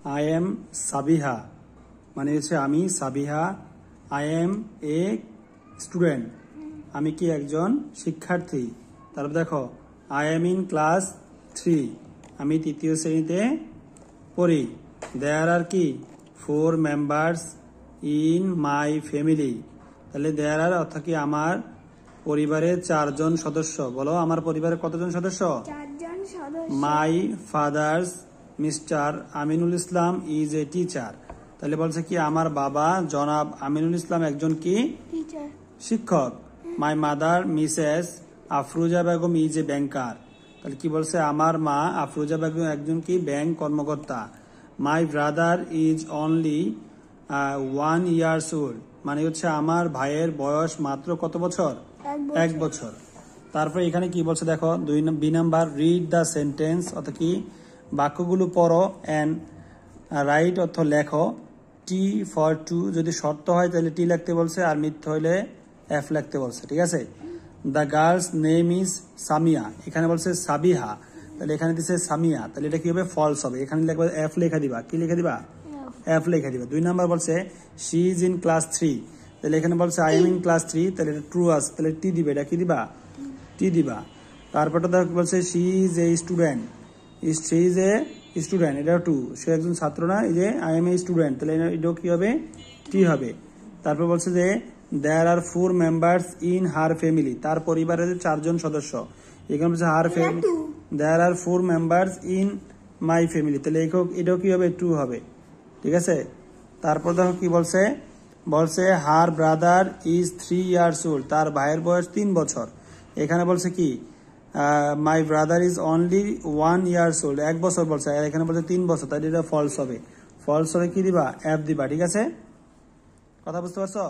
I am Sabiha, মানে হচ্ছে আমি Sabiha. I M a student, আমি কি একজন শিক্ষার্থী। তারপর দেখো আই এম ইন ক্লাস 3, আমি 3য় শ্রেণীতে পড়ি। দেয়ার আর কি 4 মেম্বার্স ইন মাই ফ্যামিলি, তাহলে দেয়ার আর অর্থাৎ কি আমার পরিবারের 4 জন সদস্য। বলো আমার পরিবারের কতজন সদস্য? 4 জন সদস্য। My father's mister Aminul Islam is a teacher, তাহলে বলছে কি আমার বাবা জনাব আমিনুল ইসলাম একজন কি টিচার, শিক্ষক। My mother Mrs Afroza Begum is a banker, তাহলে কি বলছে আমার মা আফরোজা বেগম একজন কি ব্যাংক কর্মকর্তা। My brother is only 1 years old, মানে হচ্ছে আমার ভাইয়ের বয়স মাত্র কত বছর? 1 বছর। তারপরে এখানে কি বলছে দেখো 2 নাম্বার, রিড দ্য সেন্টেন্স, অর্থাৎ কি বাক্যগুলো পড়ো এন্ড রাইট অর্থ লেখো। টি ফর টু, যদি শর্ত হয় তাহলে টি লিখতে বলছে, আর মিথ্যা হইলে এফ লিখতে বলছে, ঠিক আছে। The girl's name is Samia, এখানে বলছে সাবিহা, তাহলে এখানে দিচ্ছে সামিয়া, তাহলে এটা কি হবে ফলস হবে, এখানে লিখবে এফ লেখা দিবা, কি লিখে দিবা? এফ লেখা দিবা। 2 নাম্বার বলছে শি ইজ ইন ক্লাস 3, তাহলে এখানে বলছে আই এম ইন ক্লাস 3, তাহলে এটা ট্রু আছে, তাহলে টি দিবে, এটা কি দিবা? টি দিবা। তারপরটা বলছে she is a student, she is a student, এটা টু, সে একজন ছাত্র না, এই যে আই এম এ স্টুডেন্ট, তাহলে এটাও কি হবে? টি হবে। তারপর বলছে যে there are 4 members in her family, তার পরিবারের 4 জন সদস্য। এখানে বলছে her family, there are 4 members in my family, তাহলে এটাও কি হবে? টু হবে, ঠিক আছে। তারপর দেখো কি বলছে, বলছে her brother is 3 years old, তার ভাইয়ের বয়স 3 বছর। এখানে বলছে কি my brother is only 1 years old, 1 বছর বলছে, আর এখানে বলছে 3 বছর, তাই এটা ফলস হবে। ফলস হলে কি দিবা? এফ দিবা, ঠিক আছে। কথা বুঝতে পারছো?